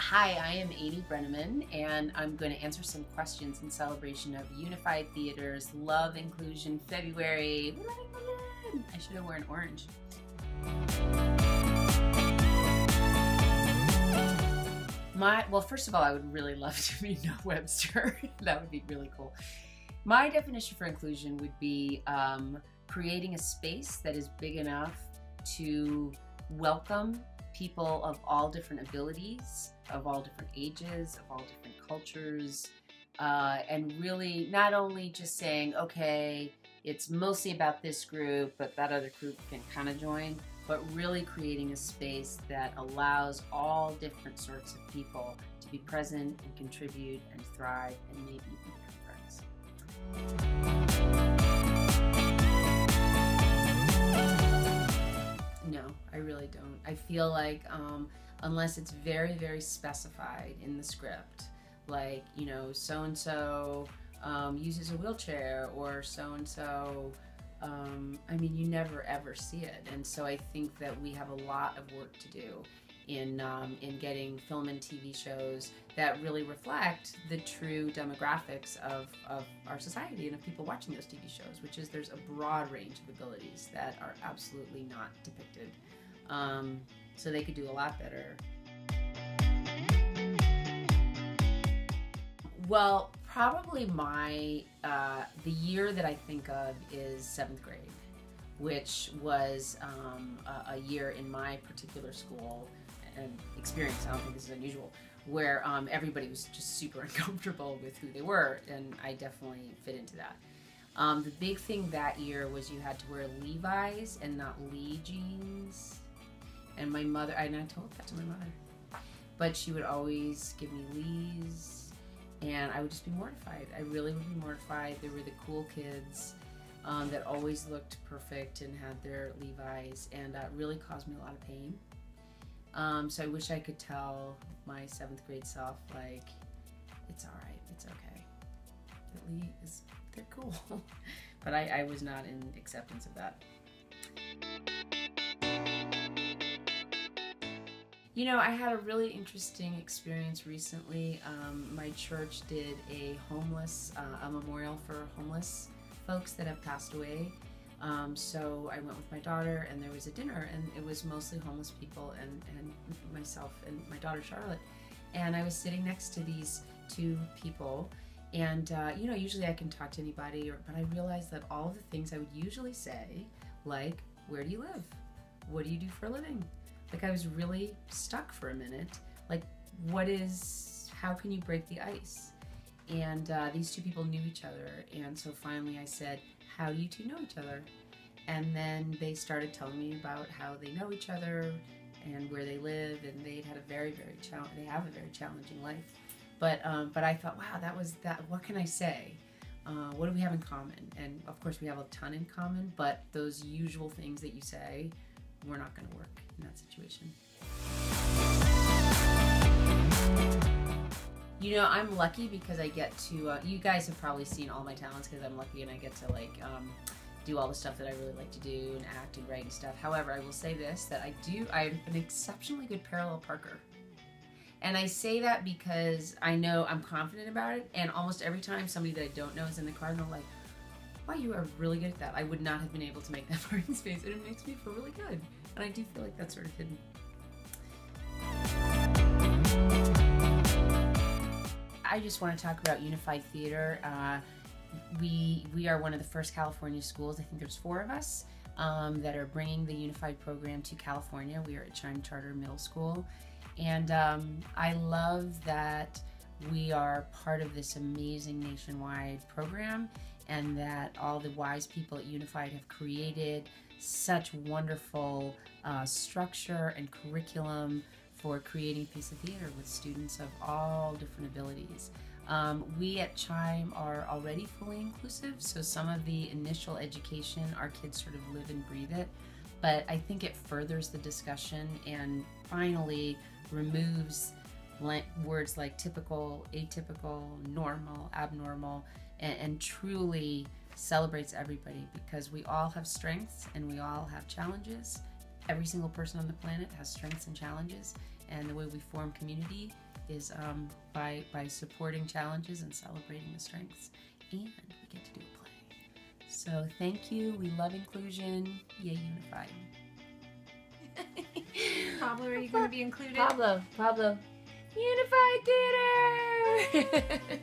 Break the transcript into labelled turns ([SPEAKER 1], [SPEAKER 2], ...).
[SPEAKER 1] Hi, I am Amy Brenneman, and I'm going to answer some questions in celebration of Unified Theater's Love Inclusion February. I should have worn orange. Well, first of all, I would really love to be No Webster. That would be really cool. My definition for inclusion would be creating a space that is big enough to welcome people of all different abilities, of all different ages, of all different cultures, and really not only just saying, okay, it's mostly about this group, but that other group can kind of join, but really creating a space that allows all different sorts of people to be present and contribute and thrive and maybe become friends. No, I really don't. I feel like unless it's very, very specified in the script, like, you know, so-and-so uses a wheelchair, or so-and-so, I mean, you never ever see it. And so I think that we have a lot of work to do in getting film and TV shows that really reflect the true demographics of our society and of people watching those TV shows, which is there's a broad range of abilities that are absolutely not depicted. So they could do a lot better. Well, probably the year that I think of is 7th grade, which was a year in my particular school and experience, I don't think this is unusual, where everybody was just super uncomfortable with who they were, and I definitely fit into that. The big thing that year was you had to wear Levi's and not Lee jeans, and my mother, and I told that to my mother, but she would always give me Lee's, and I would just be mortified. I really would be mortified. They were the cool kids that always looked perfect and had their Levi's, and it really caused me a lot of pain. So I wish I could tell my 7th grade self, like, it's all right, it's okay. They're cool. But I was not in acceptance of that. You know, I had a really interesting experience recently. My church did a memorial for homeless folks that have passed away. So I went with my daughter, and there was a dinner, and it was mostly homeless people and myself and my daughter Charlotte. And I was sitting next to these two people, and you know, usually I can talk to anybody, but I realized that all of the things I would usually say, like, where do you live? What do you do for a living? Like, I was really stuck for a minute. Like, how can you break the ice? And these two people knew each other, and so finally I said, how do you two know each other? And then they started telling me about how they know each other and where they live, and they have a very challenging life. But I thought, wow, what can I say? What do we have in common? And of course we have a ton in common, but those usual things that you say were not going to work in that situation. You know, I'm lucky because I get to, you guys have probably seen all my talents because I'm lucky and I get to, like, do all the stuff that I really like to do and act and write and stuff. However, I will say this, that I'm an exceptionally good parallel parker. And I say that because I know I'm confident about it, and almost every time somebody that I don't know is in the car, they're like, wow, you are really good at that. I would not have been able to make that parking space, and it makes me feel really good. And I do feel like that's sort of hidden. I just want to talk about Unified Theater. We are one of the first California schools. I think there's 4 of us that are bringing the Unified program to California. We are at Chime Charter Middle School, and I love that we are part of this amazing nationwide program, and that all the wise people at Unified have created such wonderful structure and curriculum for creating a piece of theater with students of all different abilities. We at Chime are already fully inclusive, so some of the initial education, our kids sort of live and breathe it, but I think it furthers the discussion and finally removes words like typical, atypical, normal, abnormal, and truly celebrates everybody, because we all have strengths and we all have challenges. Every single person on the planet has strengths and challenges, and the way we form community is by supporting challenges and celebrating the strengths, and we get to do a play. So thank you. We love inclusion. Yay, Unified.
[SPEAKER 2] Pablo, are you going to be included?
[SPEAKER 3] Pablo. Unified Theater!